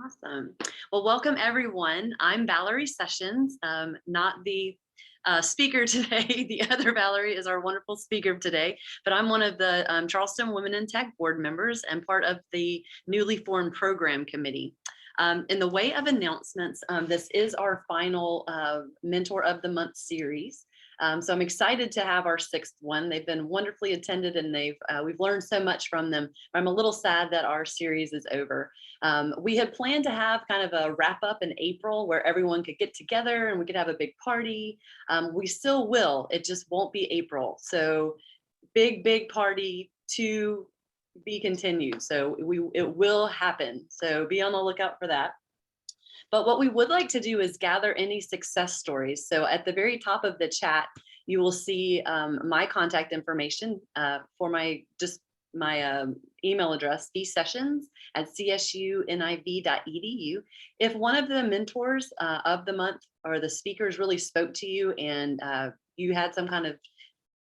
Awesome. Well, welcome everyone. I'm Valerie Sessions, not the speaker today. The other Valerie is our wonderful speaker today, but I'm one of the Charleston Women in Tech board members and part of the newly formed program committee. In the way of announcements, this is our final Mentor of the Month series. So I'm excited to have our 6th one. They've been wonderfully attended and we've learned so much from them. I'm a little sad that our series is over. We had planned to have kind of a wrap up in April where everyone could get together and we could have a big party. We still will, it just won't be April. So big party to be continued. So it will happen. So be on the lookout for that. But what we would like to do is gather any success stories. So at the very top of the chat, you will see my contact information for my email address, bsessions@cshuniv.edu. If one of the mentors of the month or the speakers really spoke to you and you had some kind of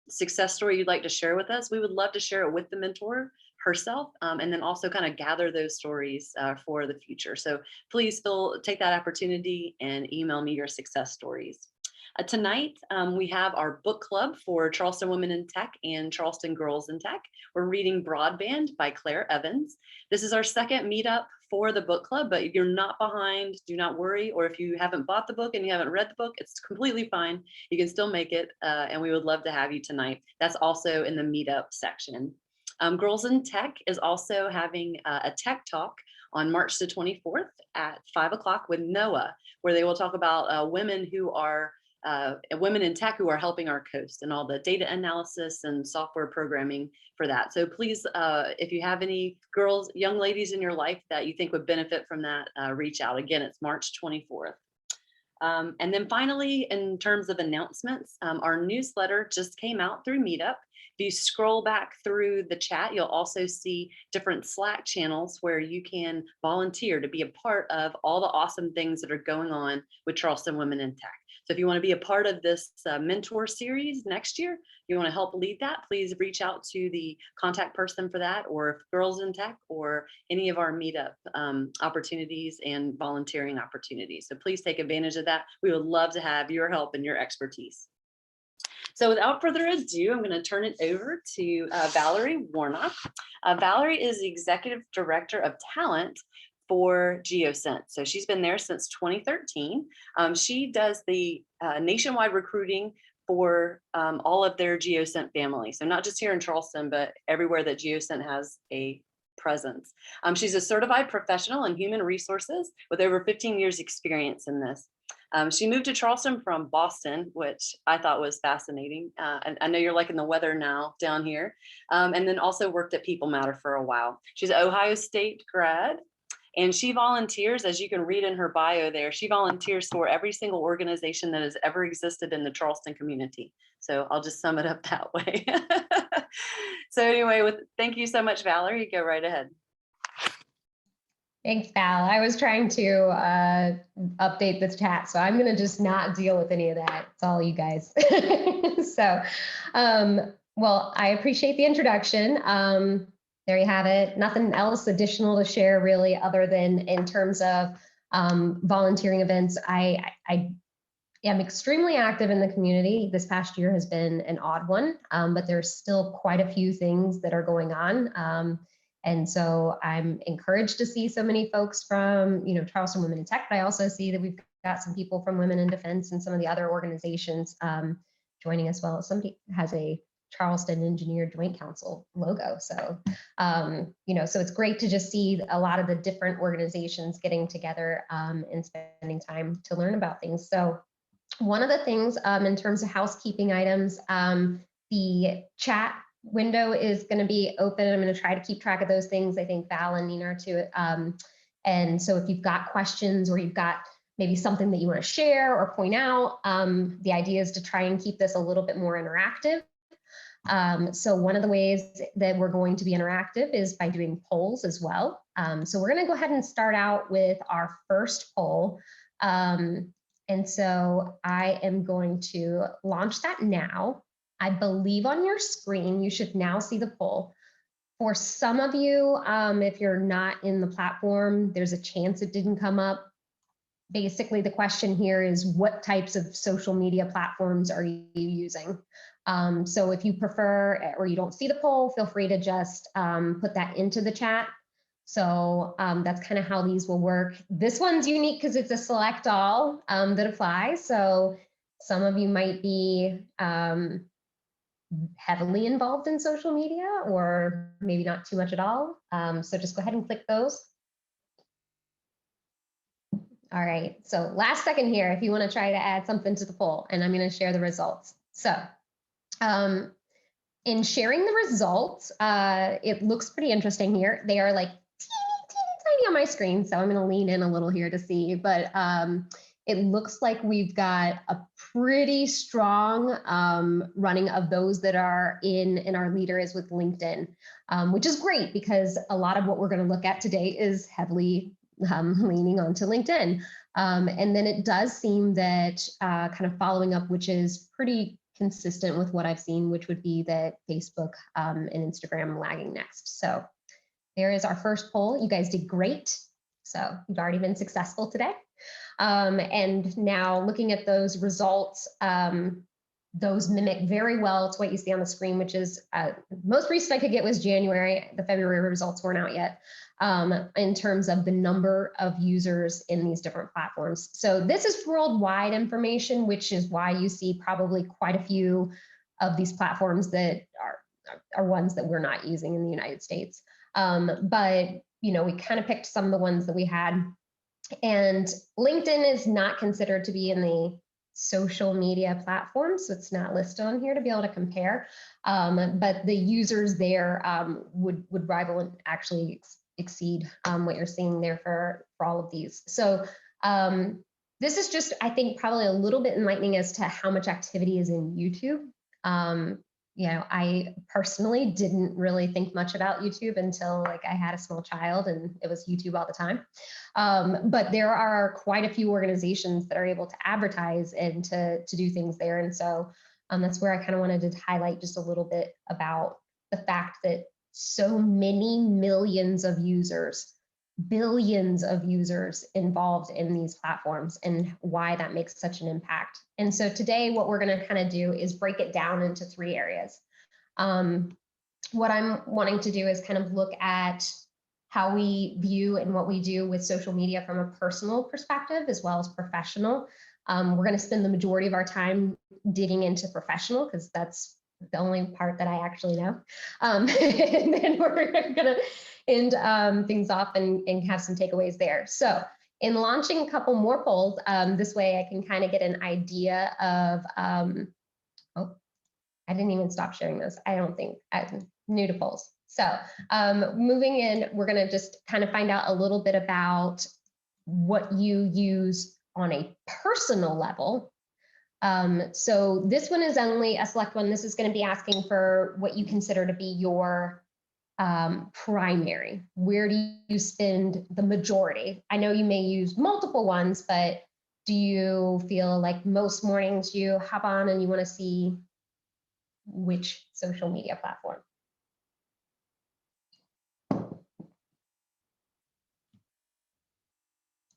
success story you'd like to share with us, we would love to share it with the mentor herself, and then also kind of gather those stories for the future. So please take that opportunity and email me your success stories. Tonight, we have our book club for Charleston Women in Tech and Charleston Girls in Tech. We're reading Broadband by Claire Evans. This is our 2nd meetup for the book club, but if you're not behind, do not worry. Or if you haven't bought the book and you haven't read the book, it's completely fine. You can still make it, and we would love to have you tonight. That's also in the meetup section. Girls in Tech is also having a tech talk on March the 24th at 5 o'clock with Noah, where they will talk about women who are women in tech who are helping our coast and all the data analysis and software programming for that. So please, if you have any young ladies in your life that you think would benefit from that, reach out. Again, it's March 24th. And then finally, in terms of announcements, our newsletter just came out through Meetup. If you scroll back through the chat, you'll also see different Slack channels where you can volunteer to be a part of all the awesome things that are going on with Charleston Women in Tech. So if you want to be a part of this mentor series next year, you want to help lead that, please reach out to the contact person for that, or if Girls in Tech or any of our meetup opportunities and volunteering opportunities. So please take advantage of that. We would love to have your help and your expertise. So without further ado, I'm going to turn it over to Valerie Warnock. Valerie is the Executive Director of Talent for Geocent. So she's been there since 2013. She does the nationwide recruiting for all of their Geocent family. So not just here in Charleston, but everywhere that Geocent has a presence. She's a certified professional in human resources with over 15 years experience in this. She moved to Charleston from Boston, which I thought was fascinating. I know you're liking the weather now down here. And then also worked at PeopleMatter for a while. She's an Ohio State grad. And she volunteers, as you can read in her bio there, she volunteers for every single organization that has ever existed in the Charleston community. So I'll just sum it up that way. So anyway, thank you so much, Valerie. Go right ahead. Thanks, Val. I was trying to update the chat, so I'm going to just not deal with any of that. It's all you guys. So, well, I appreciate the introduction. There you have it. Nothing else additional to share really, other than in terms of volunteering events. I am extremely active in the community. This past year has been an odd one, but there's still quite a few things that are going on. And so I'm encouraged to see so many folks from, Charleston Women in Tech, but I also see that we've got some people from Women in Defense and some of the other organizations joining as well. Somebody has a Charleston Engineer Joint Council logo. So, so it's great to just see a lot of the different organizations getting together and spending time to learn about things. So one of the things in terms of housekeeping items, the chat window is going to be open. I'm going to try to keep track of those things. I think Val and Nina are too. And so if you've got questions or you've got maybe something that you want to share or point out, the idea is to try and keep this a little bit more interactive. So one of the ways that we're going to be interactive is by doing polls as well. So we're going to go ahead and start out with our first poll. And so I am going to launch that now. I believe on your screen, you should now see the poll. For some of you, if you're not in the platform, there's a chance it didn't come up. Basically, the question here is, what types of social media platforms are you using? So if you prefer or you don't see the poll, feel free to just put that into the chat. So that's kind of how these will work. This one's unique because it's a select all that applies. So some of you might be heavily involved in social media or maybe not too much at all. So just go ahead and click those. All right, so last second here, if you want to try to add something to the poll, and I'm going to share the results. So in sharing the results, it looks pretty interesting here. They are like teeny tiny on my screen, so I'm going to lean in a little here to see, but it looks like we've got a pretty strong running of those that are in our leader is with LinkedIn, which is great because a lot of what we're going to look at today is heavily leaning onto LinkedIn. And then it does seem that kind of following up, which is pretty consistent with what I've seen, which would be that Facebook and Instagram lagging next. So there is our first poll. You guys did great. So you've already been successful today. And now looking at those results, those mimic very well to what you see on the screen, which is most recent I could get was January. The February results weren't out yet in terms of the number of users in these different platforms. So this is worldwide information, which is why you see probably quite a few of these platforms that are ones that we're not using in the United States. But you know, we kind of picked some of the ones that we had. And LinkedIn is not considered to be in the social media platform, so it's not listed on here to be able to compare. But the users there would rival and actually exceed what you're seeing there for all of these. So this is just, I think, probably a little bit enlightening as to how much activity is in YouTube. You know, I personally didn't really think much about YouTube until like I had a small child and it was YouTube all the time. But there are quite a few organizations that are able to advertise and to do things there. And so that's where I kind of wanted to highlight just a little bit about the fact that so many millions of users, billions of users involved in these platforms and why that makes such an impact. And so today what we're going to kind of do is break it down into 3 areas. What I'm wanting to do is kind of look at how we view and what we do with social media from a personal perspective as well as professional. We're going to spend the majority of our time digging into professional because that's the only part that I actually know. And then we're going to end things off and have some takeaways there. So in launching a couple more polls, this way I can kind of get an idea of, oh, I didn't even stop sharing those. I don't think I'm new to polls. So moving in, we're going to just kind of find out a little bit about what you use on a personal level. So this one is only a select one. This is going to be asking for what you consider to be your primary. Where do you spend the majority? I know you may use multiple ones, but do you feel like most mornings you hop on and you want to see which social media platform?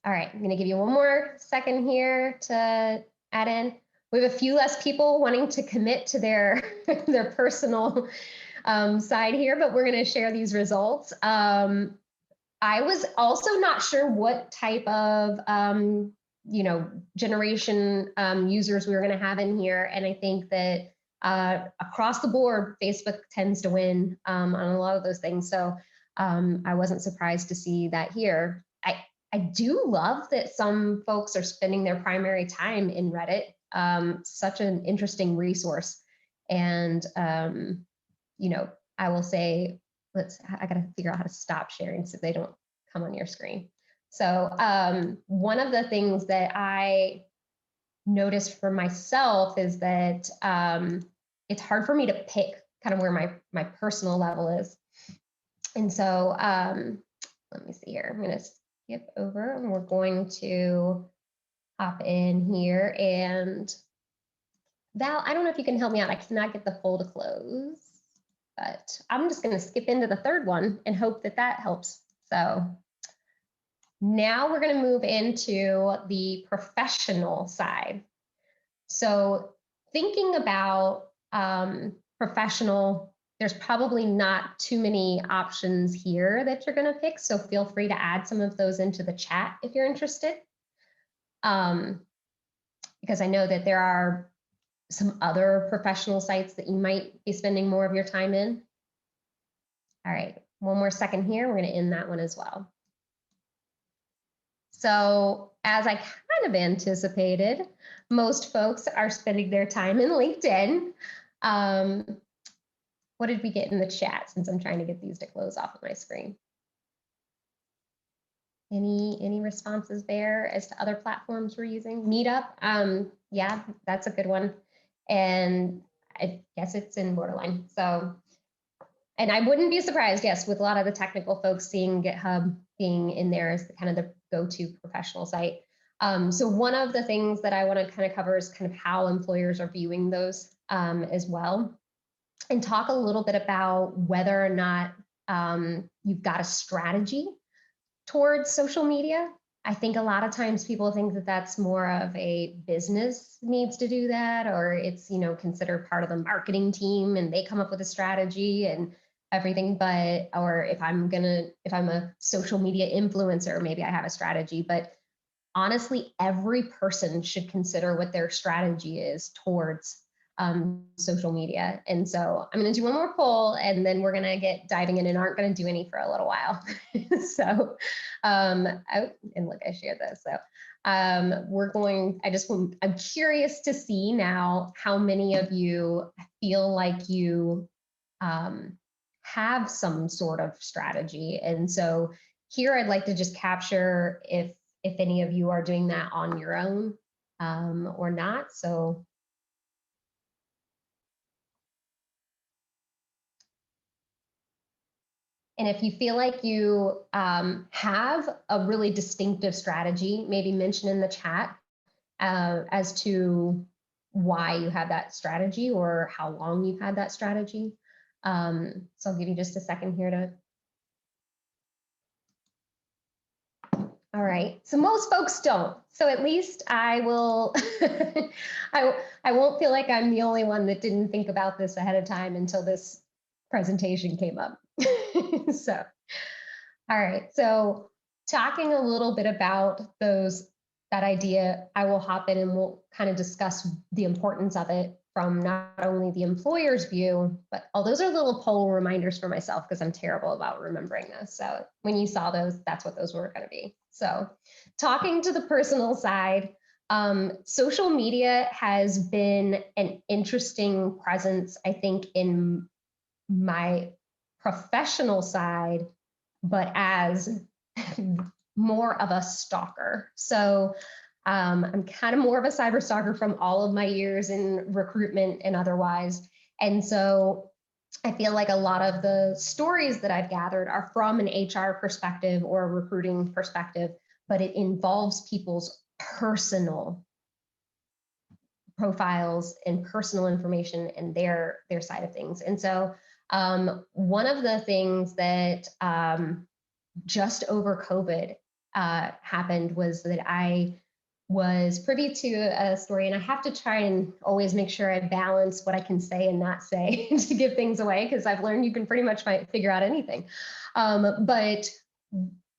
All right, I'm going to give you one more second here to add in. We have a few less people wanting to commit to their personal side here, but we're going to share these results. I was also not sure what type of you know, generation users we were going to have in here, and I think that across the board, Facebook tends to win on a lot of those things. So I wasn't surprised to see that here. I do love that some folks are spending their primary time in Reddit. Such an interesting resource. And, you know, I will say, I got to figure out how to stop sharing so they don't come on your screen. So one of the things that I noticed for myself is that it's hard for me to pick kind of where my personal level is. And so let me see here. I'm going to skip over and we're going to hop in here. And Val, I don't know if you can help me out. I cannot get the poll to close. but I'm just going to skip into the third one and hope that that helps. So now we're going to move into the professional side. So thinking about professional, there's probably not too many options here that you're going to pick. So feel free to add some of those into the chat if you're interested. Because I know that there are some other professional sites that you might be spending more of your time in. All right, one more second here. We're going to end that one as well. So as I kind of anticipated, most folks are spending their time in LinkedIn. What did we get in the chat, since I'm trying to get these to close off of my screen? Any responses there as to other platforms we're using? Meetup, yeah, that's a good one. And I guess it's in borderline. So, and I wouldn't be surprised, yes, with a lot of the technical folks seeing GitHub being in there as kind of the go-to professional site. So one of the things that I want to kind of cover is kind of how employers are viewing those as well, and talk a little bit about whether or not you've got a strategy towards social media. I think a lot of times people think that that's more of a business needs to do that, or it's, you know, considered part of the marketing team and they come up with a strategy and everything. But, or if I'm a social media influencer, maybe I have a strategy. But honestly, every person should consider what their strategy is towards social media. And so I'm going to do one more poll, and then we're going to get diving in and aren't going to do any for a little while. So, and look, I shared this. So I'm curious to see now how many of you feel like you have some sort of strategy. And so here I'd like to just capture if any of you are doing that on your own or not. So and if you feel like you have a really distinctive strategy, maybe mention in the chat as to why you have that strategy or how long you've had that strategy. So I'll give you just a second here to. All right, so most folks don't. So at least I will, I won't feel like I'm the only one that didn't think about this ahead of time until this presentation came up. So, all right, so talking a little bit about that idea, I will hop in and we'll kind of discuss the importance of it from not only the employer's view, but all those are little poll reminders for myself because I'm terrible about remembering this. So when you saw those, that's what those were going to be. So talking to the personal side, social media has been an interesting presence, I think, in my professional side, but as more of a stalker. So I'm kind of more of a cyber stalker from all of my years in recruitment and otherwise. And so I feel like a lot of the stories that I've gathered are from an HR perspective or a recruiting perspective, but it involves people's personal profiles and personal information and their side of things. And so one of the things that just over COVID happened was that I was privy to a story, and I have to try and always make sure I balance what I can say and not say to give things away, because I've learned you can pretty much figure out anything. But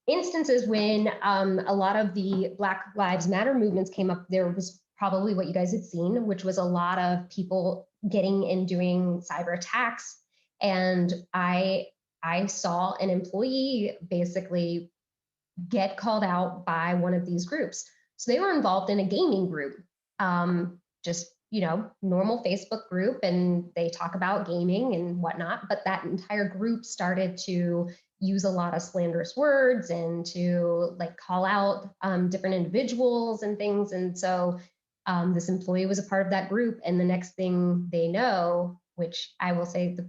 instances when a lot of the Black Lives Matter movements came up, there was probably what you guys had seen, which was a lot of people getting and doing cyber attacks. And I saw an employee basically get called out by one of these groups. So they were involved in a gaming group, just, you know, normal Facebook group, and they talk about gaming and whatnot, but that entire group started to use a lot of slanderous words and to like call out different individuals and things. And so this employee was a part of that group, and the next thing they know, which I will say the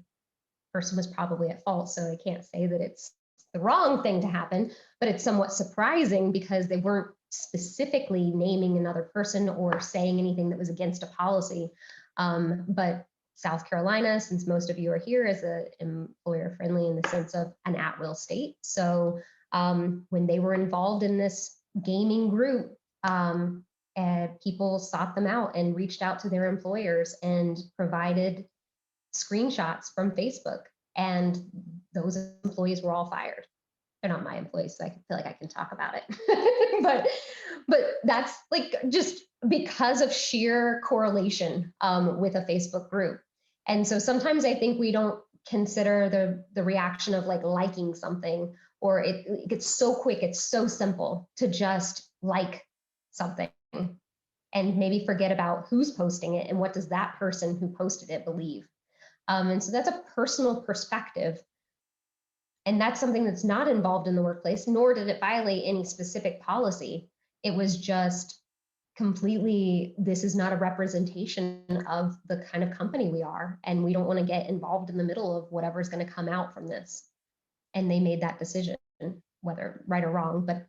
person was probably at fault, so I can't say that it's the wrong thing to happen, but it's somewhat surprising because they weren't specifically naming another person or saying anything that was against a policy. But South Carolina, since most of you are here, is a employer friendly in the sense of an at-will state. So when they were involved in this gaming group, people sought them out and reached out to their employers and provided screenshots from Facebook, and those employees were all fired. They're not my employees, so I feel like I can talk about it. but that's like just because of sheer correlation with a Facebook group. And so sometimes I think we don't consider the reaction of like liking something, or it gets so quick, it's so simple to just like something and maybe forget about who's posting it and what does that person who posted it believe. And so that's a personal perspective. And that's something that's not involved in the workplace, nor did it violate any specific policy. It was just completely, this is not a representation of the kind of company we are, and we don't want to get involved in the middle of whatever's going to come out from this. And they made that decision, whether right or wrong, but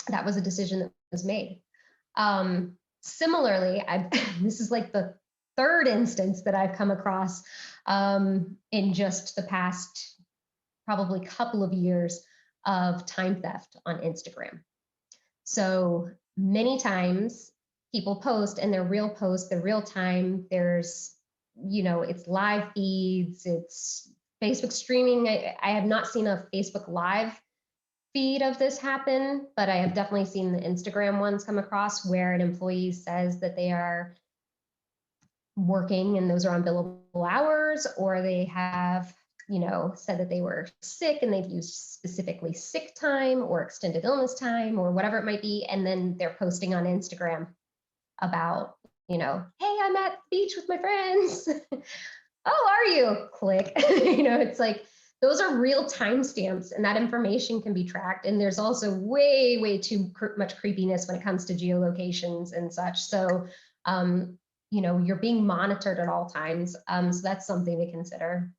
that was a decision that was made. Similarly, this is like the third instance that I've come across in just the past probably couple of years of time theft on Instagram. So many times people post, and they're real posts, they're real time. There's, it's live feeds, it's Facebook streaming. I have not seen a Facebook live feed of this happen, but I have definitely seen the Instagram ones come across where an employee says that they are working and those are on billable hours, or they have said that they were sick and they've used specifically sick time or extended illness time or whatever it might be. And then they're posting on Instagram about, hey, I'm at the beach with my friends. Oh, are you? Click. It's like, those are real timestamps, and that information can be tracked. And there's also way, way too much creepiness when it comes to geolocations and such. So, you're being monitored at all times. So that's something to consider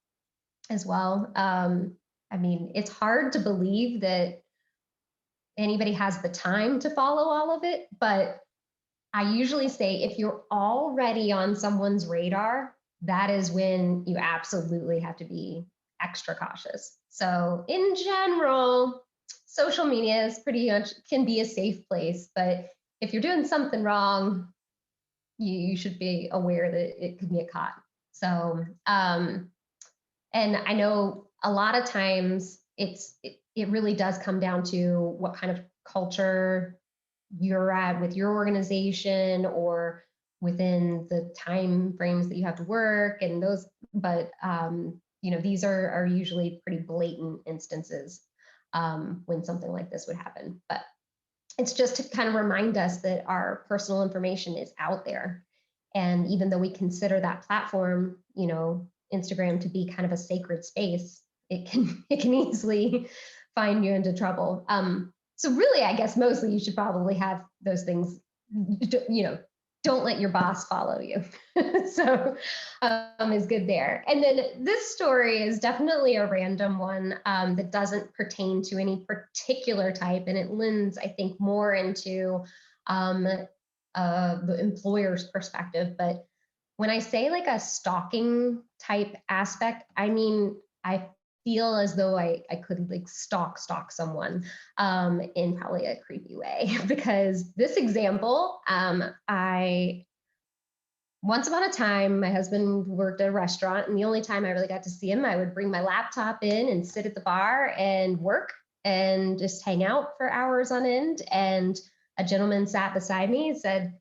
as well. It's hard to believe that anybody has the time to follow all of it, but I usually say if you're already on someone's radar, that is when you absolutely have to be extra cautious. So in general, social media is pretty much can be a safe place, but if you're doing something wrong, you should be aware that it could get caught. So, and I know a lot of times it really does come down to what kind of culture you're at with your organization or within the time frames that you have to work and those, but these are usually pretty blatant instances when something like this would happen. But it's just to kind of remind us that our personal information is out there. And even though we consider that platform, Instagram to be kind of a sacred space, it can easily find you into trouble. So really, I guess mostly you should probably have those things, don't let your boss follow you. So is good there. And then this story is definitely a random one that doesn't pertain to any particular type. And it lends, I think, more into the employer's perspective. But when I say like a stalking type aspect, I mean, I feel as though I could like stalk someone in probably a creepy way, because this example, once upon a time, my husband worked at a restaurant, and the only time I really got to see him, I would bring my laptop in and sit at the bar and work and just hang out for hours on end. And a gentleman sat beside me and said,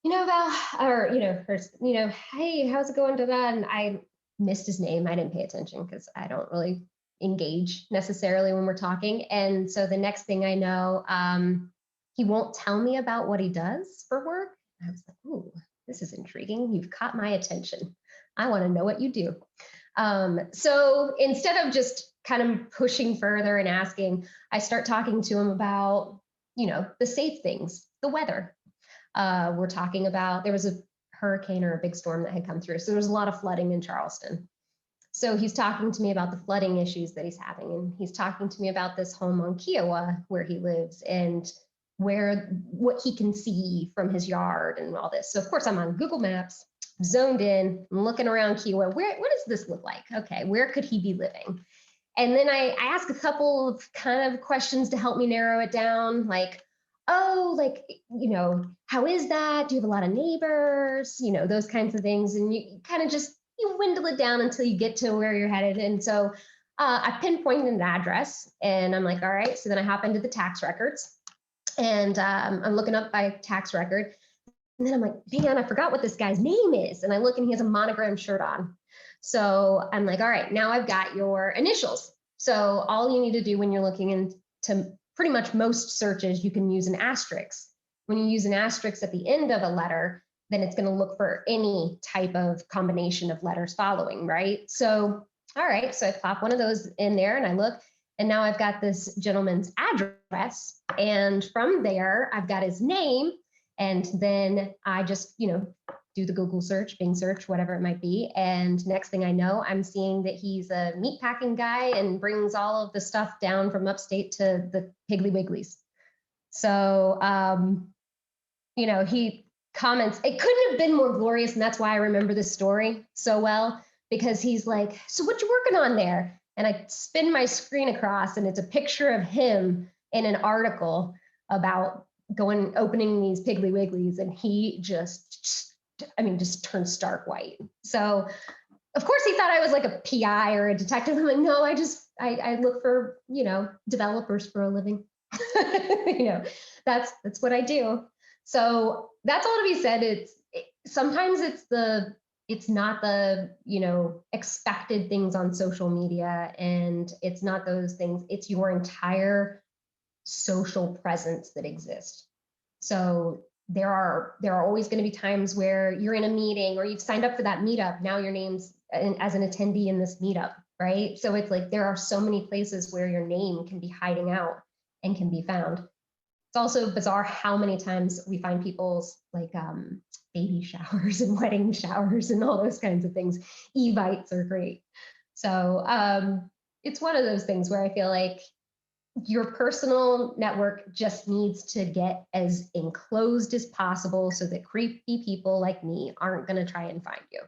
Val, or, hey, how's it going? And I missed his name. I didn't pay attention because I don't really engage necessarily when we're talking. And so the next thing I know, he won't tell me about what he does for work. I was like, ooh, this is intriguing. You've caught my attention. I want to know what you do. So instead of just kind of pushing further and asking, I start talking to him about, the safe things, the weather. We're talking about, there was a hurricane or a big storm that had come through. So there was a lot of flooding in Charleston. So he's talking to me about the flooding issues that he's having. And he's talking to me about this home on Kiowa where he lives and what he can see from his yard and all this. So of course I'm on Google Maps zoned in, I'm looking around keyword. What does this look like? Okay, where could he be living? And then I ask a couple of kind of questions to help me narrow it down, like, oh, like, how is that? Do you have a lot of neighbors? Those kinds of things. And you kind of just, you dwindle it down until you get to where you're headed. And so I pinpointed an address and I'm like, all right. So then I hop into the tax records and I'm looking up by tax record. And then I'm like, man, I forgot what this guy's name is. And I look and he has a monogram shirt on. So I'm like, all right, now I've got your initials. So all you need to do when you're looking into pretty much most searches, you can use an asterisk. When you use an asterisk at the end of a letter, then it's going to look for any type of combination of letters following, right? So, all right, so I pop one of those in there and I look, and now I've got this gentleman's address. And from there, I've got his name. And then I just, do the Google search, Bing search, whatever it might be. And next thing I know, I'm seeing that he's a meat packing guy and brings all of the stuff down from upstate to the Piggly Wigglies. So, he comments, it couldn't have been more glorious. And that's why I remember this story so well, because he's like, so what you working on there? And I spin my screen across and it's a picture of him in an article about opening these Piggly Wigglies. And he just turned stark white. So of course he thought I was like a PI or a detective. I'm like, no, I look for, developers for a living. That's what I do. So that's all to be said. Sometimes it's not the, expected things on social media, and it's not those things. It's your entire social presence that exists. So there are always going to be times where you're in a meeting or you've signed up for that meetup. Now your name's as an attendee in this meetup, right? So it's like there are so many places where your name can be hiding out and can be found. It's also bizarre how many times we find people's like baby showers and wedding showers and all those kinds of things. Evites are great. So it's one of those things where I feel like your personal network just needs to get as enclosed as possible so that creepy people like me aren't going to try and find you.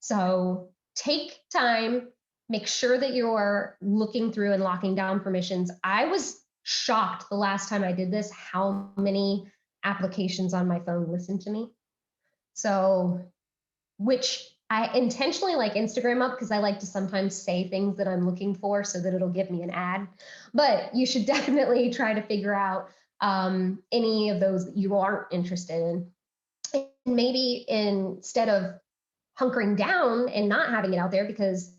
So take time, make sure that you're looking through and locking down permissions. I was shocked the last time I did this, how many applications on my phone listened to me. So, which I intentionally like Instagram up because I like to sometimes say things that I'm looking for so that it'll give me an ad. But you should definitely try to figure out any of those that you aren't interested in. And maybe instead of hunkering down and not having it out there, because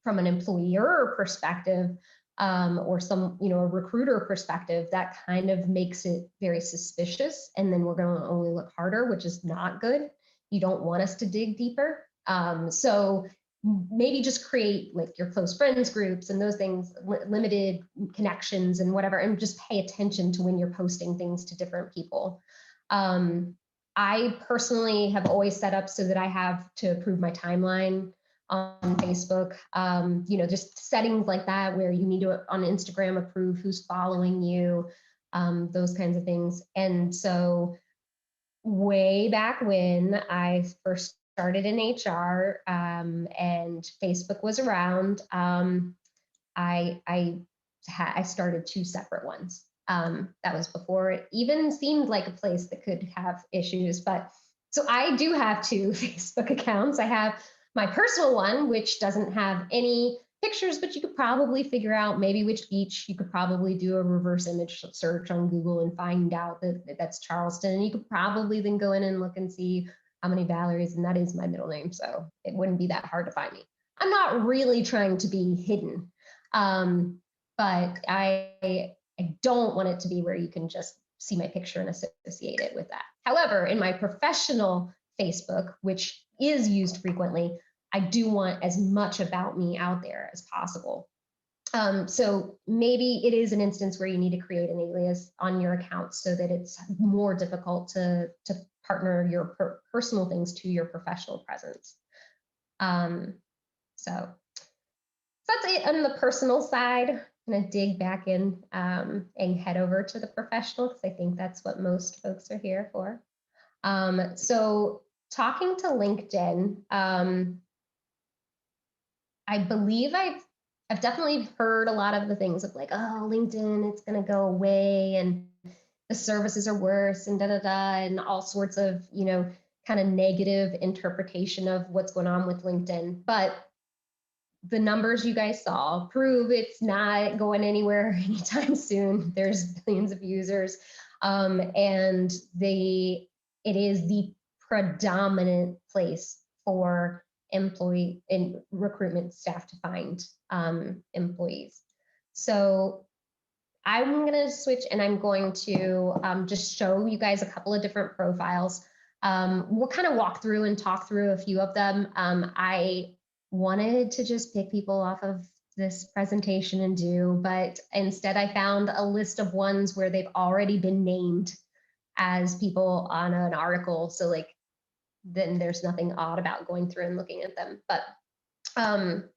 from an employer perspective or a recruiter perspective, that kind of makes it very suspicious. And then we're going to only look harder, which is not good. You don't want us to dig deeper. So maybe just create like your close friends groups and those things, limited connections and whatever, and just pay attention to when you're posting things to different people. I personally have always set up so that I have to approve my timeline on Facebook, just settings like that where you need to on Instagram approve who's following you, those kinds of things. And so way back when I first started in HR and Facebook was around, I started 2 separate ones. That was before it even seemed like a place that could have issues. But so I do have 2 Facebook accounts. I have my personal one, which doesn't have any pictures, but you could probably figure out maybe which beach. You could probably do a reverse image search on Google and find out that that's Charleston. And you could probably then go in and look and see how many Valeries, and that is my middle name. So it wouldn't be that hard to find me. I'm not really trying to be hidden, but I don't want it to be where you can just see my picture and associate it with that. However, in my professional Facebook, which is used frequently, I do want as much about me out there as possible. So maybe it is an instance where you need to create an alias on your account so that it's more difficult to partner your personal things to your professional presence. So that's it on the personal side. I'm going to dig back in and head over to the professional because I think that's what most folks are here for. So talking to LinkedIn, I believe I've definitely heard a lot of the things of like, oh, LinkedIn, it's going to go away and the services are worse and and all sorts of, kind of negative interpretation of what's going on with LinkedIn. But the numbers you guys saw prove it's not going anywhere anytime soon. There's billions of users, and it is the predominant place for employee and recruitment staff to find employees. So I'm going to switch and I'm going to just show you guys a couple of different profiles. We'll kind of walk through and talk through a few of them. I wanted to just pick people off of this presentation and but instead I found a list of ones where they've already been named as people on an article. So like, then there's nothing odd about going through and looking at them. But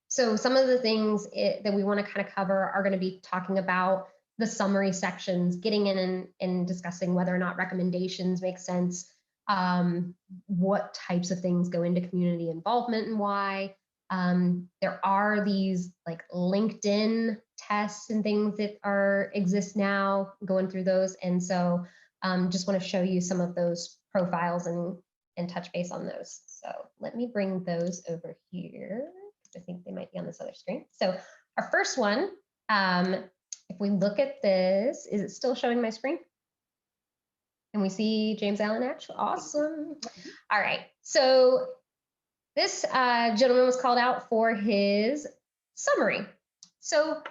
so some of the things that we want to kind of cover are going to be talking about the summary sections, getting in and discussing whether or not recommendations make sense, what types of things go into community involvement and why. There are these like LinkedIn tests and things that exist now, going through those. And so just want to show you some of those profiles and touch base on those. So let me bring those over here. I think they might be on this other screen. So our first one, if we look at this, is it still showing my screen? Can we see James Allen Natch? Awesome. All right. So this gentleman was called out for his summary. So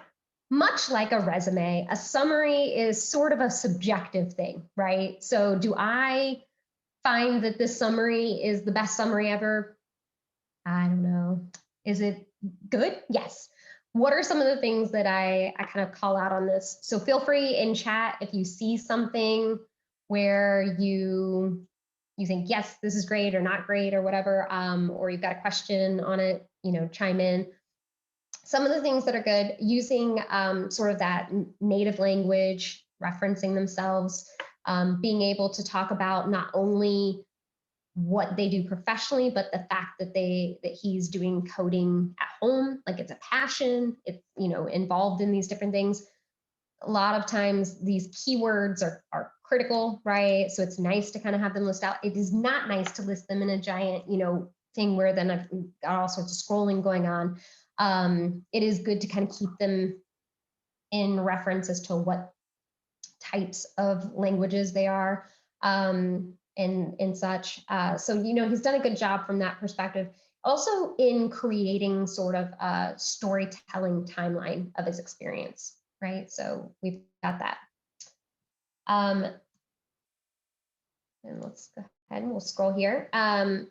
much like a resume, a summary is sort of a subjective thing, right? So do I find that this summary is the best summary ever? I don't know. Is it good? Yes. What are some of the things that I kind of call out on this? So feel free in chat if you see something where you think, yes, this is great or not great or whatever, or you've got a question on it, chime in. Some of the things that are good, using sort of that native language, referencing themselves, being able to talk about not only what they do professionally, but the fact that he's doing coding at home, like it's a passion, it's involved in these different things. A lot of times these keywords are critical, right? So it's nice to kind of have them list out. It is not nice to list them in a giant, thing where then I've got all sorts of scrolling going on. It is good to kind of keep them in reference as to what types of languages they are. And such. So, he's done a good job from that perspective. Also in creating sort of a storytelling timeline of his experience, right? So we've got that. And let's go ahead and we'll scroll here. Kind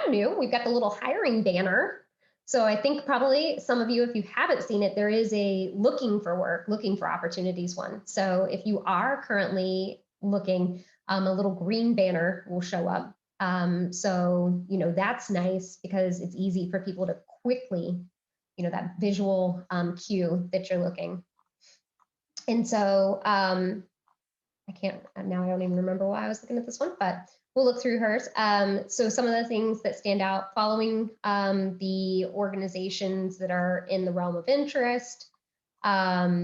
of new, we've got the little hiring banner. So I think probably some of you, if you haven't seen it, there is a looking for work, looking for opportunities one. So if you are currently looking, a little green banner will show up. So, that's nice because it's easy for people to quickly, that visual cue that you're looking. And so I don't even remember why I was looking at this one, but we'll look through hers. So some of the things that stand out following the organizations that are in the realm of interest. I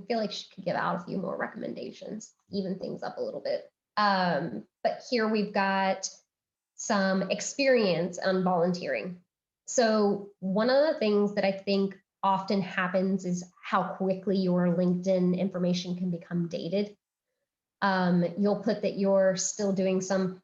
feel like she could give out a few more recommendations, even things up a little bit. But here we've got some experience on volunteering. So one of the things that I think often happens is how quickly your LinkedIn information can become dated. You'll put that you're still doing some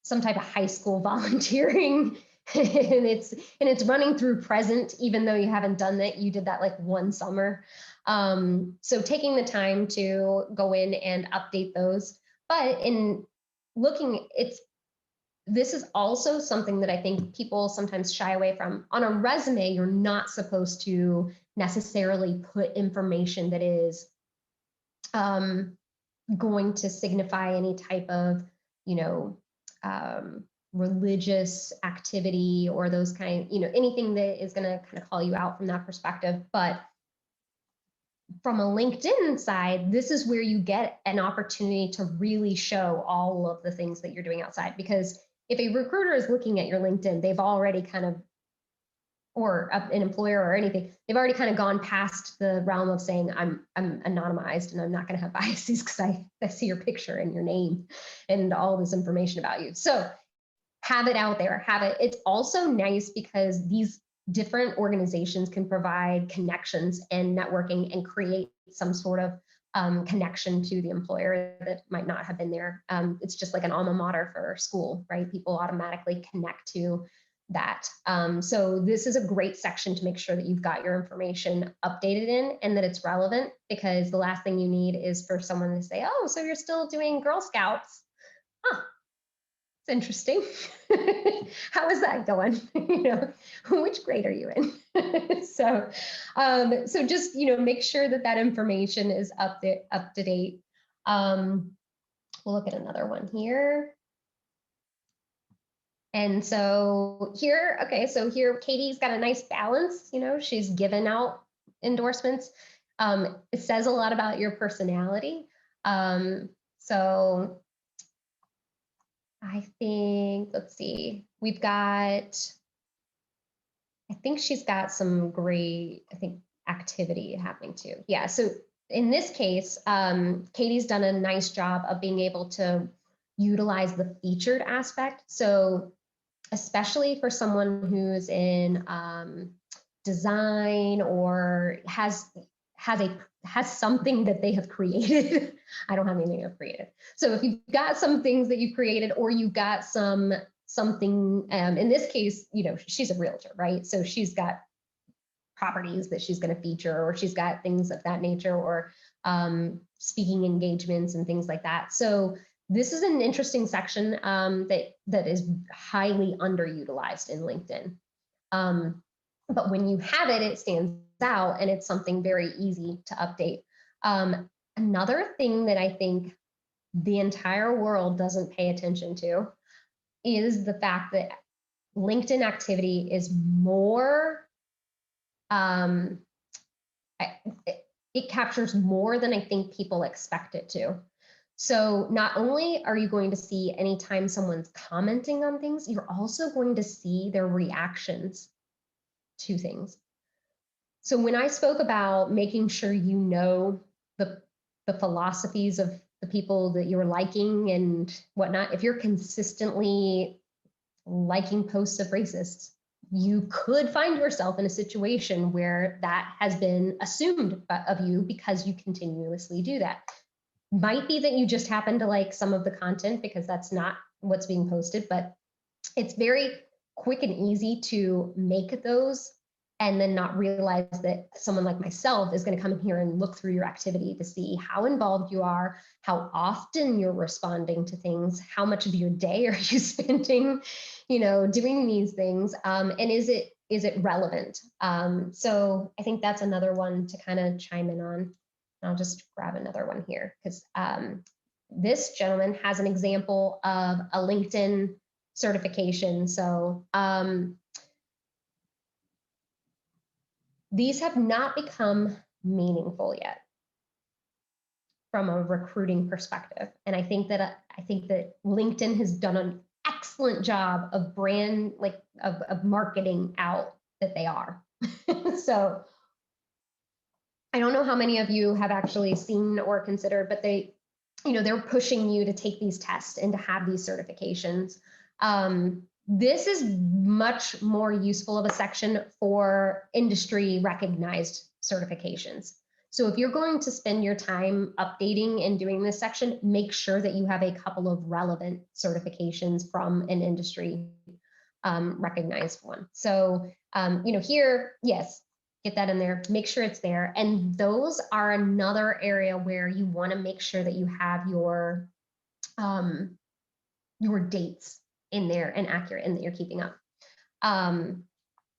type of high school volunteering and it's running through present, even though you haven't done that. You did that like one summer. So taking the time to go in and update those, but in looking, this is also something that I think people sometimes shy away from. On a resume, you're not supposed to necessarily put information that is going to signify any type of, religious activity or those kind, anything that is going to kind of call you out from that perspective. But from a LinkedIn side, this is where you get an opportunity to really show all of the things that you're doing outside. Because if a recruiter is looking at your LinkedIn, they've already kind of, or an employer or anything, they've already kind of gone past the realm of saying, I'm anonymized and I'm not going to have biases because I see your picture and your name and all this information about you. So have it out there, have it. It's also nice because these different organizations can provide connections and networking and create some sort of connection to the employer that might not have been there. It's just like an alma mater for school, right? People automatically connect to that. So this is a great section to make sure that you've got your information updated in and that it's relevant, because the last thing you need is for someone to say, oh, so you're still doing Girl Scouts. Huh. It's interesting. How is that going? Which grade are you in? So just, make sure that that information is up to date. We'll look at another one here. And so here, okay, so here Katie's got a nice balance. She's given out endorsements. It says a lot about your personality. So I think, let's see, I think she's got some great, activity happening too. Yeah, so in this case, Katie's done a nice job of being able to utilize the featured aspect. So especially for someone who's in design or has something that they have created. I don't have anything I've created. So if you've got some things that you've created, or you've got something, in this case, she's a realtor, right? So she's got properties that she's going to feature, or she's got things of that nature, or speaking engagements and things like that. So this is an interesting section that is highly underutilized in LinkedIn. But when you have it, it stands out, and it's something very easy to update. Another thing that I think the entire world doesn't pay attention to is the fact that LinkedIn activity is more, it captures more than I think people expect it to. So not only are you going to see anytime someone's commenting on things, you're also going to see their reactions to things. So when I spoke about making sure you know the philosophies of the people that you're liking and whatnot, if you're consistently liking posts of racists, you could find yourself in a situation where that has been assumed of you because you continuously do that. Might be that you just happen to like some of the content because that's not what's being posted, but it's very quick and easy to make those and then not realize that someone like myself is going to come in here and look through your activity to see how involved you are, how often you're responding to things, how much of your day are you spending, doing these things, and is it relevant? So I think that's another one to kind of chime in on. I'll just grab another one here because this gentleman has an example of a LinkedIn certification. So these have not become meaningful yet from a recruiting perspective. And I think that LinkedIn has done an excellent job of of marketing out that they are. So I don't know how many of you have actually seen or considered, but they're pushing you to take these tests and to have these certifications. This is much more useful of a section for industry recognized certifications. So if you're going to spend your time updating and doing this section, make sure that you have a couple of relevant certifications from an industry recognized one. So, here, yes, get that in there, make sure it's there. And those are another area where you want to make sure that you have your dates in there and accurate and that you're keeping up.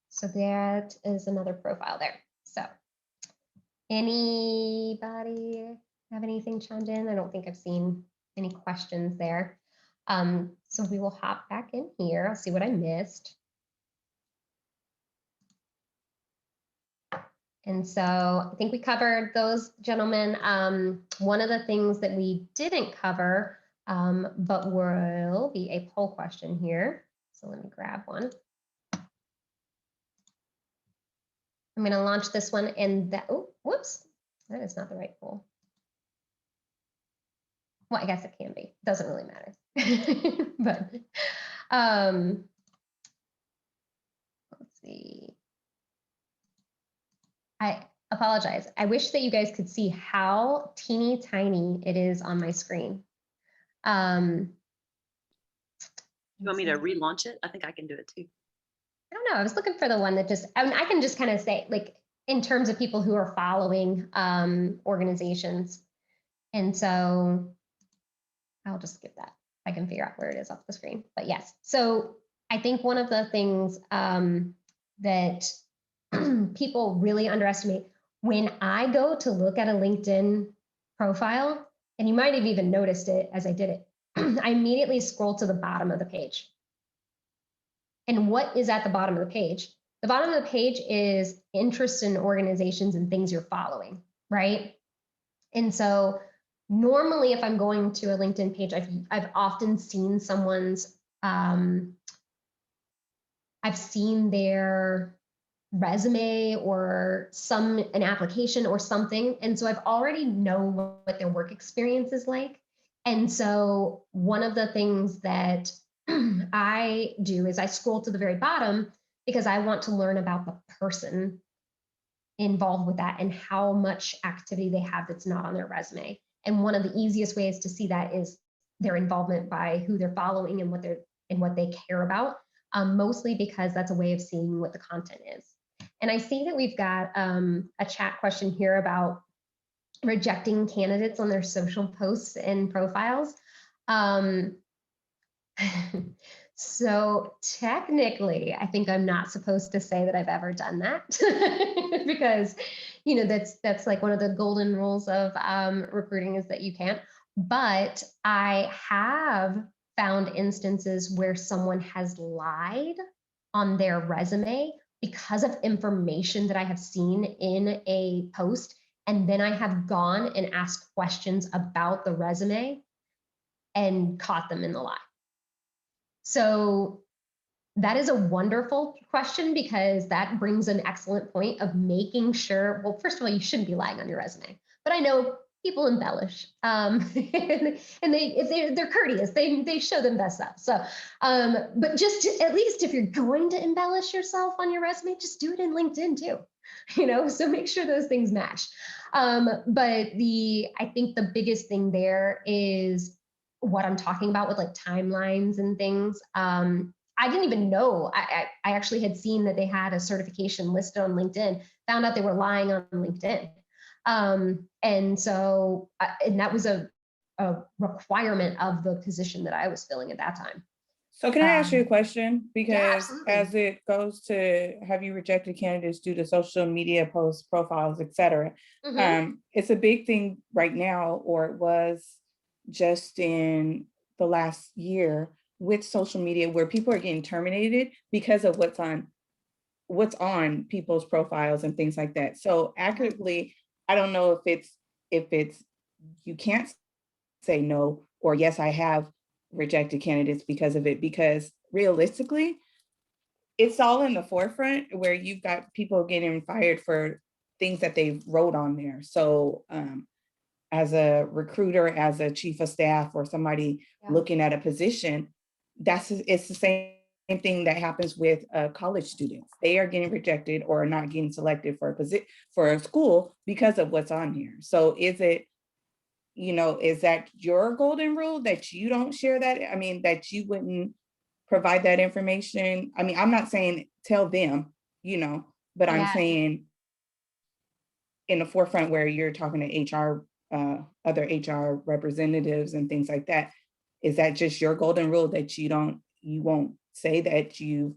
So that is another profile there. So anybody have anything chimed in? I don't think I've seen any questions there. So we will hop back in here. I'll see what I missed. And so I think we covered those, gentlemen. One of the things that we didn't cover, but will be a poll question here. So let me grab one. I'm going to launch this one, and that, oh, whoops, that is not the right poll. Well, I guess it can be. Doesn't really matter. But let's see. I apologize. I wish that you guys could see how teeny tiny it is on my screen. You want me to relaunch it? I think I can do it too. I don't know. I was looking for the one that just, I mean, I can just kind of say, like, in terms of people who are following organizations. And so I'll just skip that. I can figure out where it is off the screen. But yes, so I think one of the things that people really underestimate, when I go to look at a LinkedIn profile, and you might have even noticed it as I did it, I immediately scroll to the bottom of the page. And what is at the bottom of the page? The bottom of the page is interest in organizations and things you're following, right? And so normally if I'm going to a LinkedIn page, I've often seen someone's, I've seen their resume or an application or something. And so I've already know what their work experience is like. And so one of the things that I do is I scroll to the very bottom because I want to learn about the person involved with that and how much activity they have that's not on their resume. And one of the easiest ways to see that is their involvement by who they're following and what they care about, mostly because that's a way of seeing what the content is. And I see that we've got a chat question here about rejecting candidates on their social posts and profiles. So technically, I think I'm not supposed to say that I've ever done that because, you know, that's like one of the golden rules of recruiting is that you can't. But I have found instances where someone has lied on their resume because of information that I have seen in a post. And then I have gone and asked questions about the resume and caught them in the lie. So that is a wonderful question because that brings an excellent point of making sure, well, first of all, you shouldn't be lying on your resume, but I know people embellish and they're courteous, they show them best stuff. So, but just at least if you're going to embellish yourself on your resume, just do it in LinkedIn too, you know, so make sure those things match. But I think the biggest thing there is what I'm talking about with like timelines and things. I didn't even know. I actually had seen that they had a certification listed on LinkedIn, found out they were lying on LinkedIn. And so, and that was a requirement of the position that I was filling at that time. So can I ask you a question? Because yeah, as it goes to have you rejected candidates due to social media posts, profiles, et cetera, it's a big thing right now, or it was just in the last year with social media where people are getting terminated because of what's on people's profiles and things like that. So accurately, I don't know if it's you can't say no or yes, I have rejected candidates because of it, because realistically, it's all in the forefront where you've got people getting fired for things that they wrote on there. So as a recruiter, as a chief of staff or somebody looking at a position, it's the same thing that happens with college students. They are getting rejected or not getting selected for a school because of what's on here. So is it, you know, is that your golden rule that you don't share that? I mean, that you wouldn't provide that information? I mean, I'm not saying tell them, you know, but I'm saying in the forefront where you're talking to HR, other HR representatives and things like that, is that just your golden rule that you won't say that you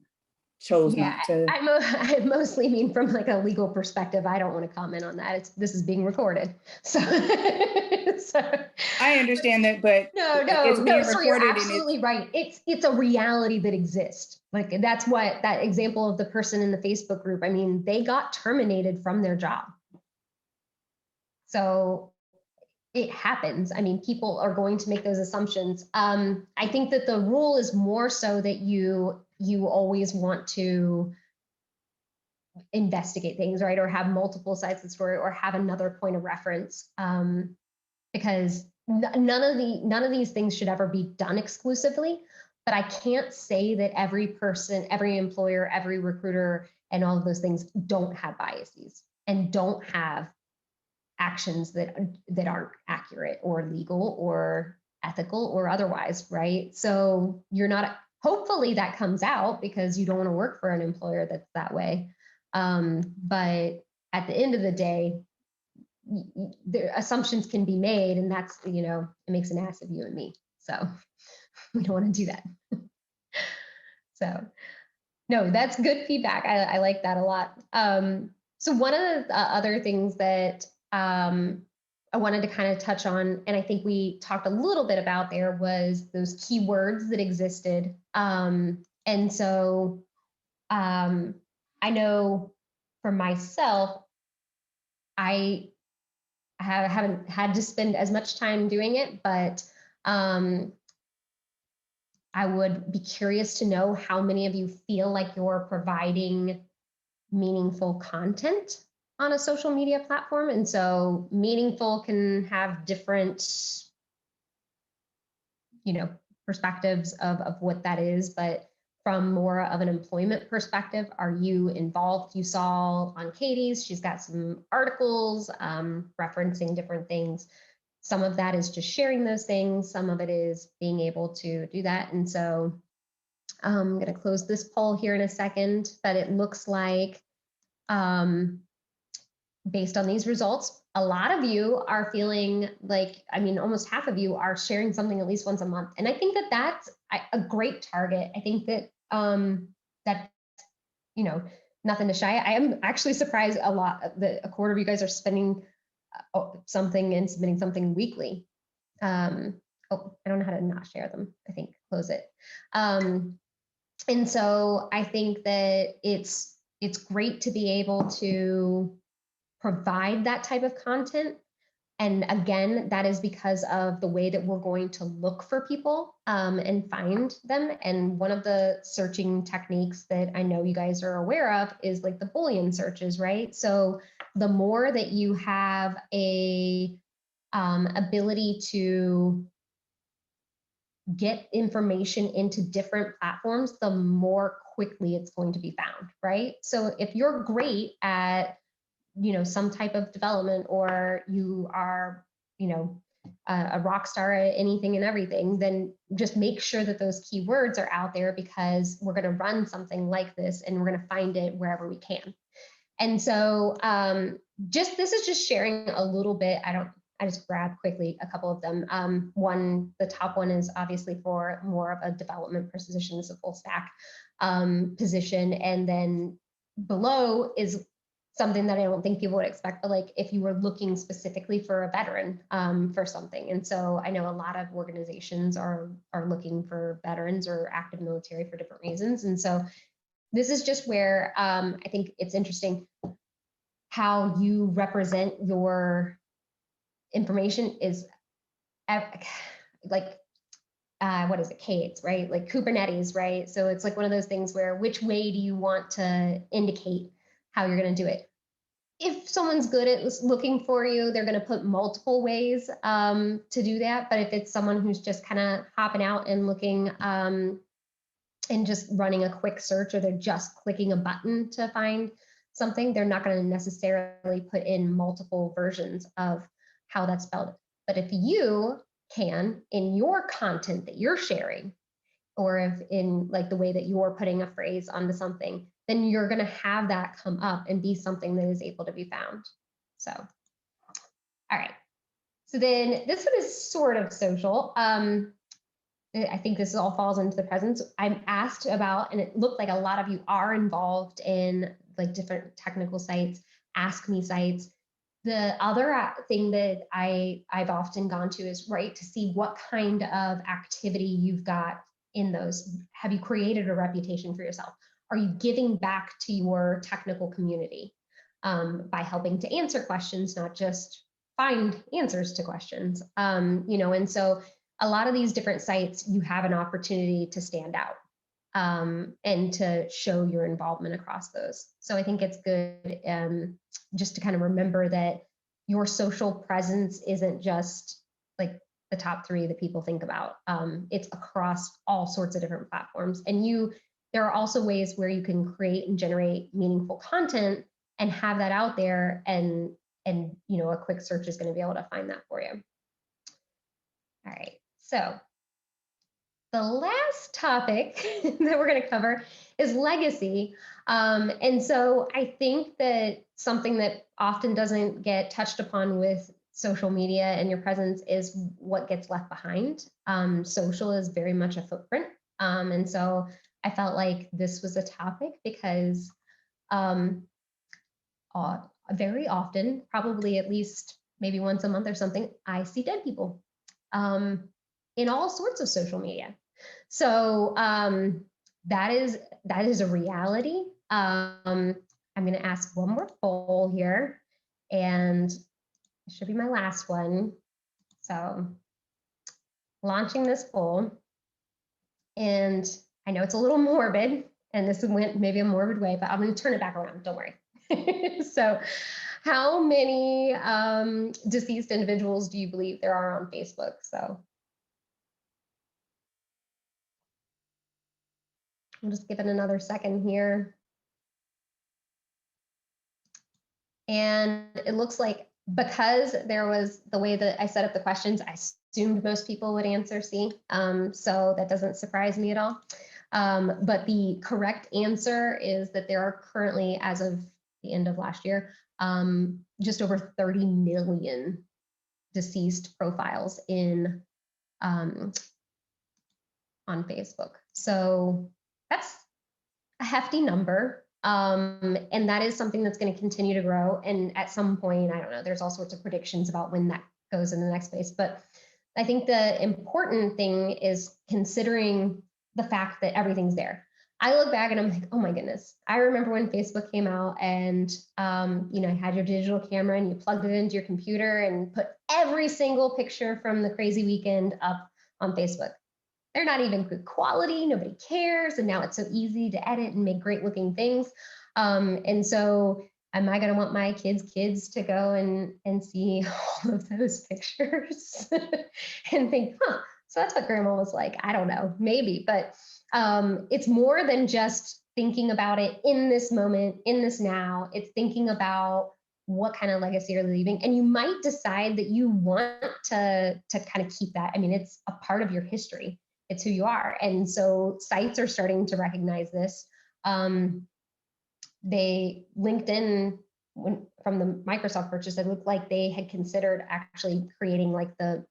chose Yeah, not to. I mostly mean from like a legal perspective. I don't want to comment on that. This is being recorded. So, I understand that, but it's being Sir, recorded you're and absolutely right. It's a reality that exists. Like that's what that example of the person in the Facebook group, I mean, they got terminated from their job. So it happens. I mean, people are going to make those assumptions. I think that the rule is more so that you always want to investigate things, right? Or have multiple sides of the story, or have another point of reference. Because none of these things should ever be done exclusively. But I can't say that every person, every employer, every recruiter, and all of those things don't have biases and don't have actions that aren't accurate or legal or ethical or otherwise, right? So you're not, hopefully that comes out, because you don't want to work for an employer that's that way. But at the end of the day, the assumptions can be made, and that's, it makes an ass of you and me. So we don't want to do that. So no, that's good feedback. I like that a lot. So one of the other things that I wanted to kind of touch on, and I think we talked a little bit about there, was those keywords that existed. And so I know for myself, I haven't had to spend as much time doing it, but I would be curious to know how many of you feel like you're providing meaningful content on a social media platform. And so meaningful can have different, perspectives of what that is, but from more of an employment perspective, are you involved? You saw on Katie's, she's got some articles referencing different things. Some of that is just sharing those things. Some of it is being able to do that. And so I'm going to close this poll here in a second, but it looks like based on these results, a lot of you are feeling like, almost half of you are sharing something at least once a month. And I think that that's a great target. I think that that, nothing to shy. I am actually surprised a lot that a quarter of you guys are spending something and submitting something weekly. I don't know how to not share them. I think close it. And so I think that it's great to be able to provide that type of content. And again, that is because of the way that we're going to look for people and find them. And one of the searching techniques that I know you guys are aware of is like the Boolean searches, right? So the more that you have a ability to get information into different platforms, the more quickly it's going to be found, right? So if you're great at some type of development, or you are, a rock star at anything and everything, then just make sure that those keywords are out there, because we're going to run something like this and we're going to find it wherever we can. And so this is just sharing a little bit. I just grabbed quickly a couple of them. The top one is obviously for more of a development position, as a full stack position. And then below is something that I don't think people would expect, but like if you were looking specifically for a veteran for something. And so I know a lot of organizations are looking for veterans or active military for different reasons. And so this is just where I think it's interesting how you represent your information is like, what is it, K8s, right? Like Kubernetes, right? So it's like one of those things where which way do you want to indicate how you're going to do it? If someone's good at looking for you, they're going to put multiple ways to do that. But if it's someone who's just kind of hopping out and looking and just running a quick search, or they're just clicking a button to find something, they're not going to necessarily put in multiple versions of how that's spelled. But if you can, in your content that you're sharing, or if in like the way that you're putting a phrase onto something, then you're going to have that come up and be something that is able to be found. So, all right. So then this one is sort of social. I think this all falls into the presence. I'm asked about, and it looked like a lot of you are involved in like different technical sites, ask me sites. The other thing that I've often gone to is, right, to see what kind of activity you've got in those. Have you created a reputation for yourself? Are you giving back to your technical community by helping to answer questions, not just find answers to questions? And so a lot of these different sites, you have an opportunity to stand out and to show your involvement across those. So I think it's good just to kind of remember that your social presence isn't just like the top 3 that people think about. It's across all sorts of different platforms. And there are also ways where you can create and generate meaningful content and have that out there, and a quick search is going to be able to find that for you. All right, so the last topic that we're going to cover is legacy. And so I think that something that often doesn't get touched upon with social media and your presence is what gets left behind. Social is very much a footprint. And so I felt like this was a topic because very often, probably at least maybe once a month or something, I see dead people in all sorts of social media. So that is a reality. I'm going to ask one more poll here, and it should be my last one. So launching this poll, and I know it's a little morbid, and this went maybe a morbid way, but I'm going to turn it back around. Don't worry. So how many deceased individuals do you believe there are on Facebook? So I'll just give it another second here. And it looks like because there was the way that I set up the questions, I assumed most people would answer C. So that doesn't surprise me at all. But the correct answer is that there are currently, as of the end of last year, just over 30 million deceased profiles on Facebook. So that's a hefty number. And that is something that's going to continue to grow. And at some point, I don't know, there's all sorts of predictions about when that goes in the next phase. But I think the important thing is considering the fact that everything's there. I look back and I'm like, oh my goodness. I remember when Facebook came out and, you had your digital camera and you plugged it into your computer and put every single picture from the crazy weekend up on Facebook. They're not even good quality, nobody cares. And now it's so easy to edit and make great looking things. And so am I gonna want my kids to go and see all of those pictures and think, so that's what grandma was like? I don't know, maybe, but it's more than just thinking about it in this moment, in this now. It's thinking about what kind of legacy you're leaving. And you might decide that you want to kind of keep that. I mean, it's a part of your history. It's who you are. And so sites are starting to recognize this. LinkedIn, from the Microsoft purchase, it looked like they had considered actually creating like the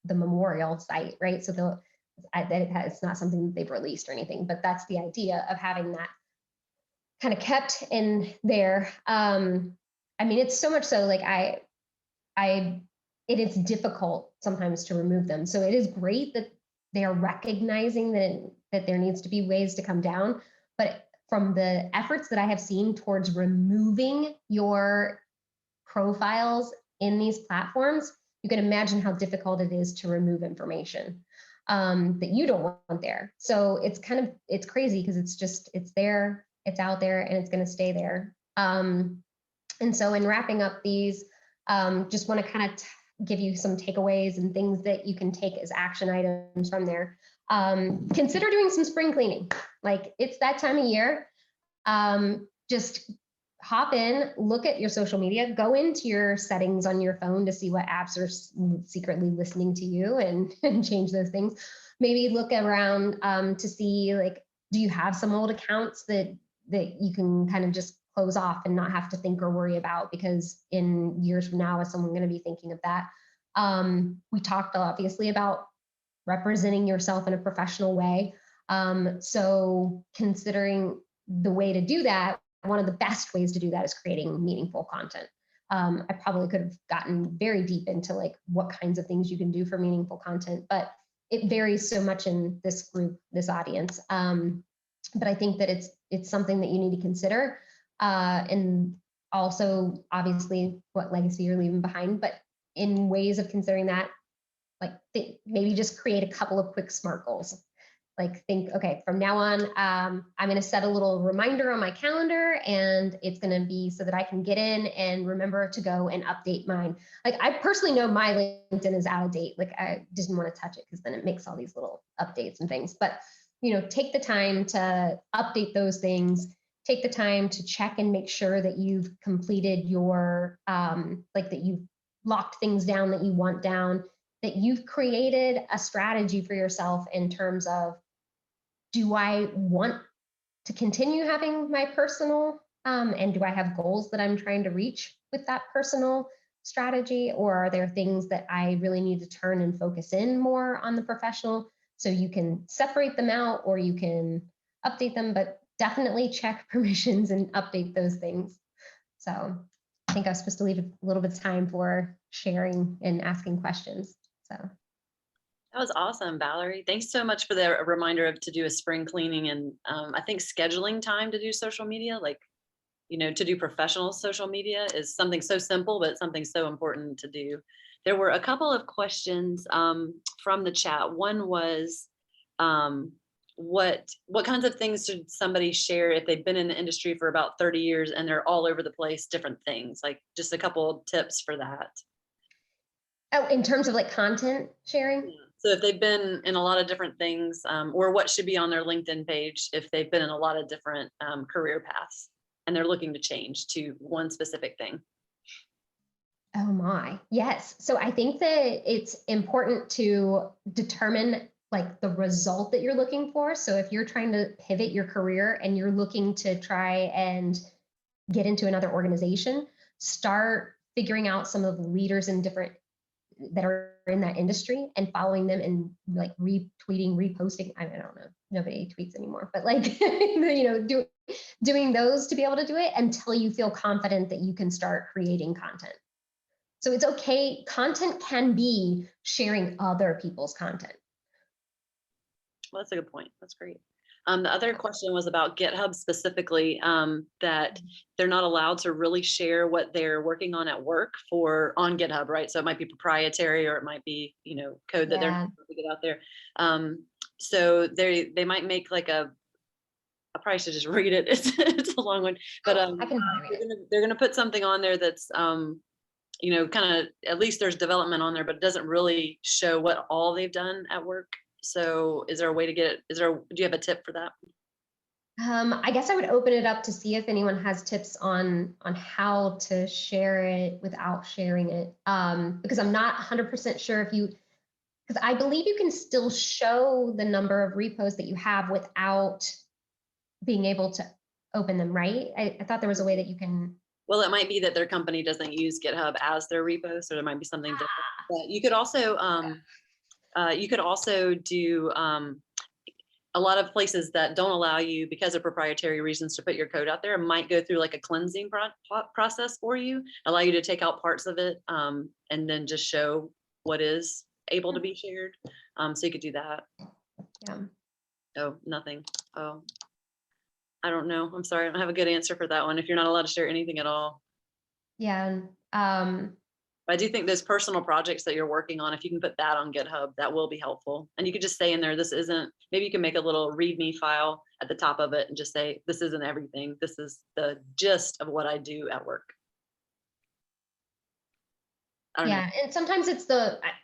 memorial site, right? So it's not something that they've released or anything, but that's the idea of having that kind of kept in there. I mean, it's so much so like it is difficult sometimes to remove them. So it is great that they are recognizing that there needs to be ways to come down. But from the efforts that I have seen towards removing your profiles in these platforms, you can imagine how difficult it is to remove information that you don't want there. So it's crazy because it's there, it's out there, and it's going to stay there. And so in wrapping up these, just want to kind of give you some takeaways and things that you can take as action items from there. Consider doing some spring cleaning. Like, it's that time of year. Just hop in, look at your social media, go into your settings on your phone to see what apps are secretly listening to you and change those things. Maybe look around to see, like, do you have some old accounts that you can kind of just close off and not have to think or worry about, because in years from now, is someone going to be thinking of that? We talked obviously about representing yourself in a professional way. So considering the way to do that, one of the best ways to do that is creating meaningful content. I probably could have gotten very deep into like what kinds of things you can do for meaningful content, but it varies so much in this group, this audience. But I think that it's something that you need to consider. And also obviously what legacy you're leaving behind, but in ways of considering that, like maybe just create a couple of quick SMART goals. Like think, okay, from now on, I'm going to set a little reminder on my calendar, and it's going to be so that I can get in and remember to go and update mine. Like I personally know my LinkedIn is out of date. Like I didn't want to touch it because then it makes all these little updates and things. But take the time to update those things. Take the time to check and make sure that you've completed your, like that you've locked things down that you want down, that you've created a strategy for yourself in terms of, do I want to continue having my personal, and do I have goals that I'm trying to reach with that personal strategy? Or are there things that I really need to turn and focus in more on the professional? So you can separate them out or you can update them, but definitely check permissions and update those things. So I think I was supposed to leave a little bit of time for sharing and asking questions. So that was awesome, Valerie. Thanks so much for the reminder to do a spring cleaning, and I think scheduling time to do social media, like, to do professional social media is something so simple, but something so important to do. There were a couple of questions from the chat. One was, what kinds of things should somebody share if they've been in the industry for about 30 years and they're all over the place, different things, like just a couple of tips for that. Oh, in terms of like content sharing? Yeah. So if they've been in a lot of different things, or what should be on their LinkedIn page if they've been in a lot of different career paths and they're looking to change to one specific thing. Oh my, yes. So I think that it's important to determine like the result that you're looking for. So if you're trying to pivot your career and you're looking to try and get into another organization, start figuring out some of the leaders in different that are in that industry and following them and like retweeting, reposting. I don't know, nobody tweets anymore, but like, doing those to be able to do it until you feel confident that you can start creating content. So it's okay. Content can be sharing other people's content. Well, that's a good point. That's great. The other question was about GitHub specifically, that they're not allowed to really share what they're working on at work on GitHub, right? So it might be proprietary or it might be, code that they're not able to get out there. So they might make like I probably should just read it. It's a long one, but I can read it. they're gonna put something on there that's kind of, at least there's development on there, but it doesn't really show what all they've done at work. So is there a way to get it? Do you have a tip for that? I guess I would open it up to see if anyone has tips on how to share it without sharing it. Because I'm not 100% sure because I believe you can still show the number of reposts that you have without being able to open them, right? I thought there was a way that you can. Well, it might be that their company doesn't use GitHub as their repost, or there might be something different. But you could also do a lot of places that don't allow you, because of proprietary reasons, to put your code out there, might go through like a cleansing process for you, allow you to take out parts of it, and then just show what is able to be shared. So you could do that. Yeah. Oh, nothing. Oh, I don't know. I'm sorry. I don't have a good answer for that one. If you're not allowed to share anything at all. Yeah. But I do think those personal projects that you're working on, if you can put that on GitHub, that will be helpful. And you could just say in there, maybe you can make a little README file at the top of it and just say, this isn't everything. This is the gist of what I do at work. Yeah, and sometimes it's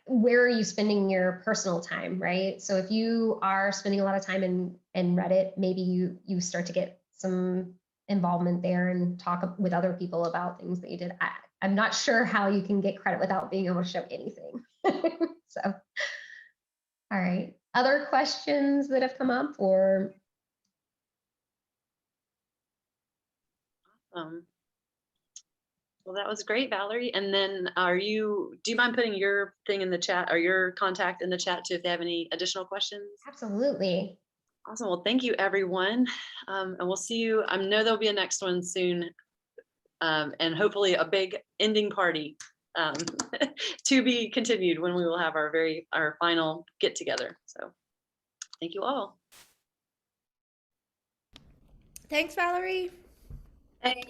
where are you spending your personal time, right? So if you are spending a lot of time in Reddit, maybe you start to get some involvement there and talk with other people about things that you did. I'm not sure how you can get credit without being able to show anything. So, all right. Other questions that have come up or? Well, that was great, Valerie. And then do you mind putting your thing in the chat or your contact in the chat too, if they have any additional questions? Absolutely. Awesome. Well, thank you, everyone. And we'll see you. I know there'll be a next one soon. And hopefully a big ending party to be continued when we will have our final get together. So thank you all. Thanks, Valerie. Thanks.